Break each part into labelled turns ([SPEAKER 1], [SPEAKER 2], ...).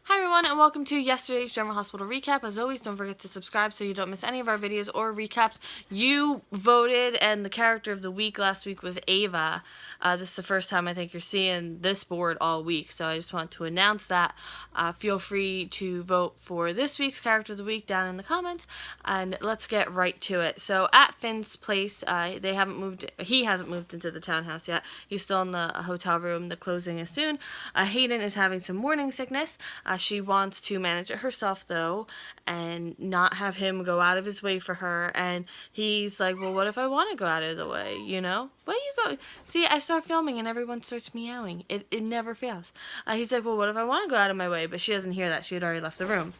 [SPEAKER 1] Hi everyone, and welcome to yesterday's General Hospital recap. As always, don't forget to subscribe so you don't miss any of our videos or recaps. You voted, and the character of the week last week was Ava. This is the first time I think you're seeing this board all week, so I just want to announce that. Feel free to vote for this week's character of the week down in the comments, and let's get right to it. So at Finn's place, he hasn't moved into the townhouse yet. He's still in the hotel room. The closing is soon. Hayden is having some morning sickness. She wants to manage it herself, though, and not have him go out of his way for her. And he's like, well, what if I want to go out of the way, you know? Where you go? See, I start filming and everyone starts meowing. It never fails. He's like, well, what if I want to go out of my way? But she doesn't hear that. She had already left the room.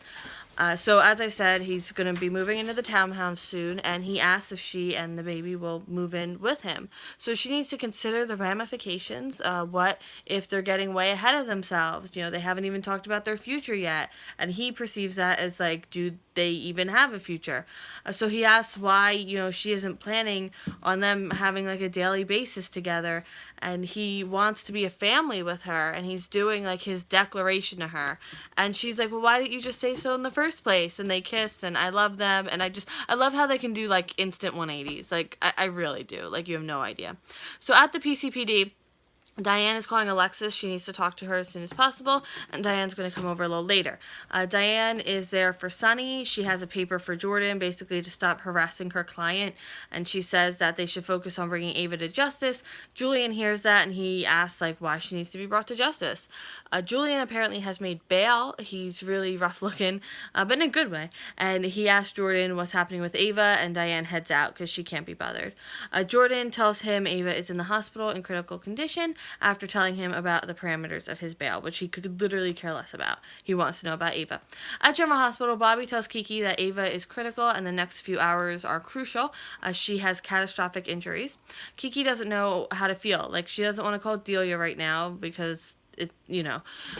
[SPEAKER 1] So as I said, he's going to be moving into the townhouse soon, and he asks if she and the baby will move in with him. So she needs to consider the ramifications. What if they're getting way ahead of themselves? You know, they haven't even talked about their future yet, and he perceives that as like, do they even have a future? So he asks why, you know, she isn't planning on them having like a daily basis together, and he wants to be a family with her, and he's doing like his declaration to her, and she's like, well, why didn't you just say so in the first place? And they kiss, and I love them, and I love how they can do like instant 180s. Like I really do. Like, you have no idea. So at the PCPD, Diane is calling Alexis. She needs to talk to her as soon as possible, and Diane's going to come over a little later. Diane is there for Sunny. She has a paper for Jordan, basically to stop harassing her client, and she says that they should focus on bringing Ava to justice. Julian hears that, and he asks, like, why she needs to be brought to justice. Julian apparently has made bail. He's really rough-looking, but in a good way, and he asks Jordan what's happening with Ava, and Diane heads out because she can't be bothered. Jordan tells him Ava is in the hospital in critical condition, after telling him about the parameters of his bail, which he could literally care less about. He wants to know about Ava. At General Hospital, Bobby tells Kiki that Ava is critical and the next few hours are crucial. She has catastrophic injuries. Kiki doesn't know how to feel. Like, she doesn't want to call Delia right now because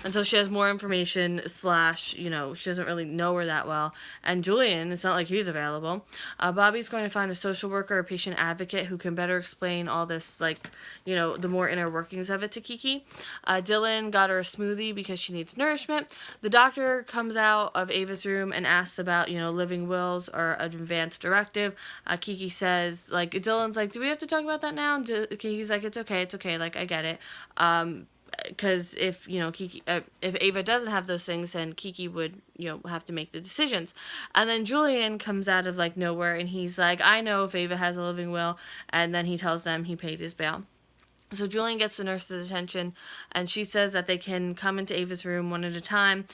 [SPEAKER 1] until she has more information / she doesn't really know her that well. And Julian, it's not like he's available. Bobby's going to find a social worker or patient advocate who can better explain all this, the more inner workings of it to Kiki. Dylan got her a smoothie because she needs nourishment. The doctor comes out of Ava's room and asks about, living wills or an advance directive. Kiki says, Dylan's like, do we have to talk about that now? Kiki's like, it's okay, like, I get it. Because if Ava doesn't have those things, then Kiki would have to make the decisions. And then Julian comes out of nowhere, and he's like, I know if Ava has a living will. And then he tells them he paid his bail. So Julian gets the nurse's attention, and she says that they can come into Ava's room one at a time,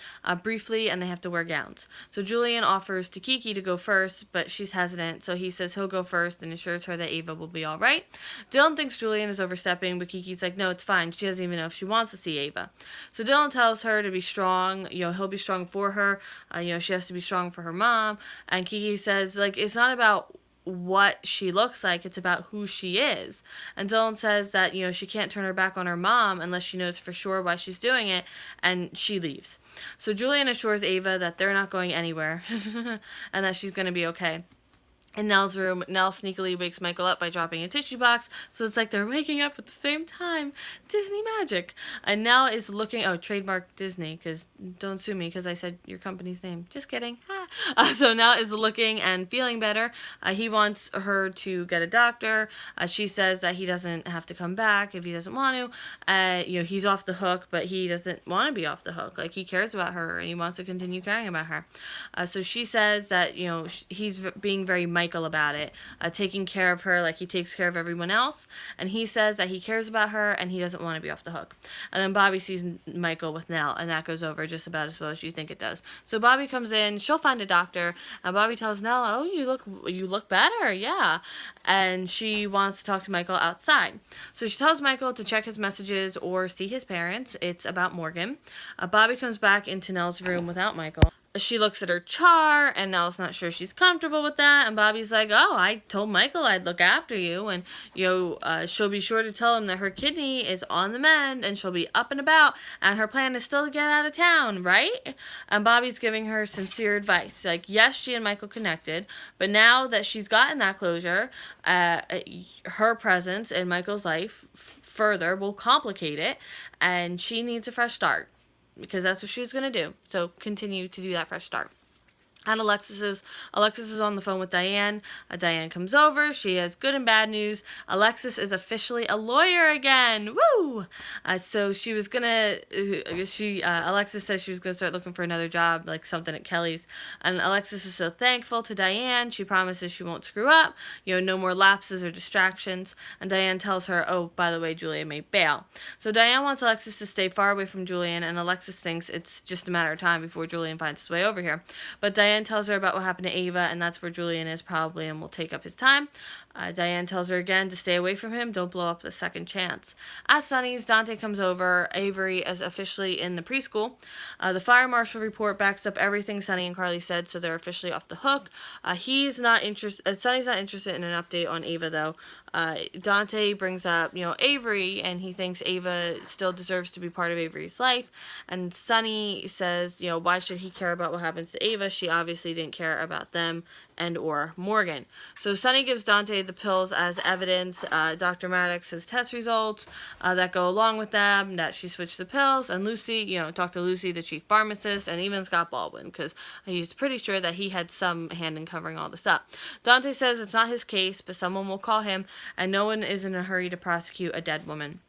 [SPEAKER 1] briefly, and they have to wear gowns. So Julian offers to Kiki to go first, but she's hesitant, so he says he'll go first and assures her that Ava will be all right. Dylan thinks Julian is overstepping, but Kiki's like, no, it's fine. She doesn't even know if she wants to see Ava. So Dylan tells her to be strong. He'll be strong for her. She has to be strong for her mom. And Kiki says, it's not about what she looks like, it's about who she is. And Dylan says that she can't turn her back on her mom unless she knows for sure why she's doing it, and she leaves. So Julian assures Ava that they're not going anywhere and that she's going to be okay. In Nell's room, Nell sneakily wakes Michael up by dropping a tissue box, so it's like they're waking up at the same time. Disney magic. And Nell is looking, trademark Disney, because don't sue me because I said your company's name. Just kidding. So Nell is looking and feeling better. He wants her to get a doctor. She says that he doesn't have to come back if he doesn't want to. He's off the hook, but he doesn't want to be off the hook. He cares about her and he wants to continue caring about her. So she says that, he's being very Michael about it, taking care of her like he takes care of everyone else, and he says that he cares about her and he doesn't want to be off the hook. And then Bobby sees Michael with Nell, and that goes over just about as well as you think it does. So Bobby comes in, she'll find a doctor, and Bobby tells Nell, oh, you look better, yeah. And she wants to talk to Michael outside. So she tells Michael to check his messages or see his parents. It's about Morgan. Bobby comes back into Nell's room without Michael. She looks at her chart, and Nell's not sure she's comfortable with that, and Bobby's like, oh, I told Michael I'd look after you, and, she'll be sure to tell him that her kidney is on the mend, and she'll be up and about, and her plan is still to get out of town, right? And Bobby's giving her sincere advice. Yes, she and Michael connected, but now that she's gotten that closure, her presence in Michael's life further will complicate it, and she needs a fresh start. because that's what she was going to do. So continue to do that fresh start. And Alexis is on the phone with Diane. Diane comes over. She has good and bad news. Alexis is officially a lawyer again. Woo! So she was gonna. Alexis says she was gonna start looking for another job, like something at Kelly's. And Alexis is so thankful to Diane. She promises she won't screw up. No more lapses or distractions. And Diane tells her, oh, by the way, Julian may bail. So Diane wants Alexis to stay far away from Julian, and Alexis thinks it's just a matter of time before Julian finds his way over here. But Diane tells her about what happened to Ava, and that's where Julian is probably and will take up his time. Diane tells her again to stay away from him. Don't blow up the second chance. At Sunny's, Dante comes over. Avery is officially in the preschool. The fire marshal report backs up everything Sunny and Carly said, so they're officially off the hook. Sunny's not interested in an update on Ava, though. Dante brings up, Avery, and he thinks Ava still deserves to be part of Avery's life. And Sunny says, why should he care about what happens to Ava? She obviously didn't care about them and or Morgan. So Sunny gives Dante the pills as evidence. Dr. Maddox has test results that go along with them, that she switched the pills. And Lucy, Dr. Lucy, the chief pharmacist, and even Scott Baldwin, because he's pretty sure that he had some hand in covering all this up. Dante says it's not his case, but someone will call him, and no one is in a hurry to prosecute a dead woman.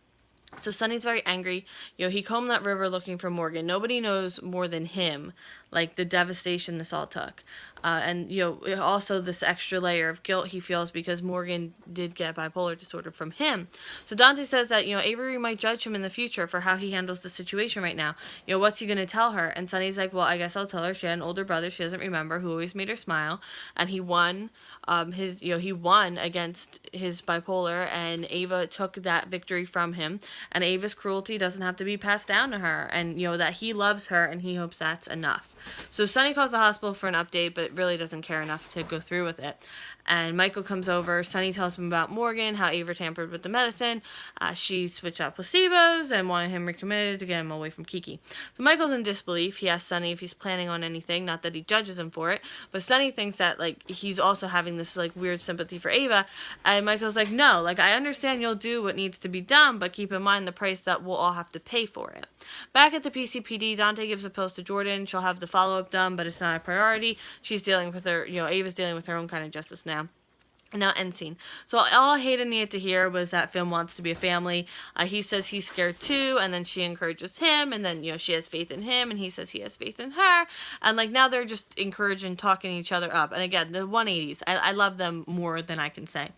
[SPEAKER 1] So Sunny's very angry. He combed that river looking for Morgan. Nobody knows more than him, like, the devastation this all took. And also this extra layer of guilt he feels because Morgan did get bipolar disorder from him. So Dante says that, Avery might judge him in the future for how he handles the situation right now. What's he going to tell her? And Sunny's like, well, I guess I'll tell her she had an older brother she doesn't remember who always made her smile. And he won he won against his bipolar, and Ava took that victory from him. And Ava's cruelty doesn't have to be passed down to her. And, that he loves her, and he hopes that's enough. So Sunny calls the hospital for an update, but really doesn't care enough to go through with it. And Michael comes over. Sunny tells him about Morgan, how Ava tampered with the medicine. She switched out placebos and wanted him recommitted to get him away from Kiki. So Michael's in disbelief. He asks Sunny if he's planning on anything. Not that he judges him for it, but Sunny thinks that, he's also having this, weird sympathy for Ava. And Michael's like, no, I understand you'll do what needs to be done, but keep in mind the price that we'll all have to pay for it. Back at the PCPD, Dante gives the pills to Jordan. She'll have the follow-up done, but it's not a priority. She's dealing with Ava's dealing with her own kind of justice now. Now, end scene. So all Hayden needed to hear was that Finn wants to be a family. He says he's scared too, and then she encourages him, and then, she has faith in him, and he says he has faith in her. And, now they're just encouraging, talking each other up. And again, the 180s. I love them more than I can say.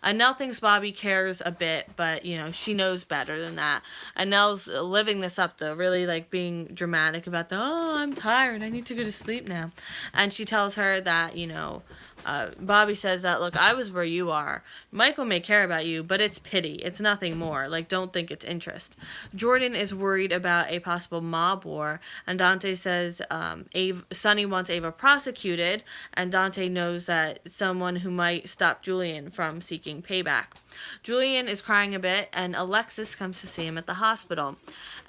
[SPEAKER 1] Nelle thinks Bobby cares a bit, but, she knows better than that. And Nelle's living this up, though, really, being dramatic about I'm tired, I need to go to sleep now. And she tells her that, Bobby says that, look, I was where you are. Michael may care about you, but it's pity. It's nothing more. Don't think it's interest. Jordan is worried about a possible mob war, and Dante says Sunny wants Ava prosecuted, and Dante knows that someone who might stop Julian from seeking payback. Julian is crying a bit, and Alexis comes to see him at the hospital.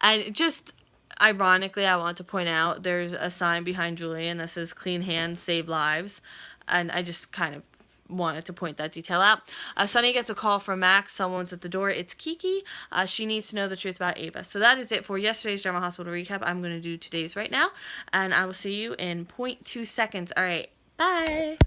[SPEAKER 1] And just ironically, I want to point out there's a sign behind Julian that says "Clean hands save lives," and I just kind of wanted to point that detail out. Sunny gets a call from Max. Someone's at the door. It's Kiki. She needs to know the truth about Ava. So that is it for yesterday's General Hospital recap. I'm going to do today's right now, and I will see you in 0.2 seconds. All right, bye.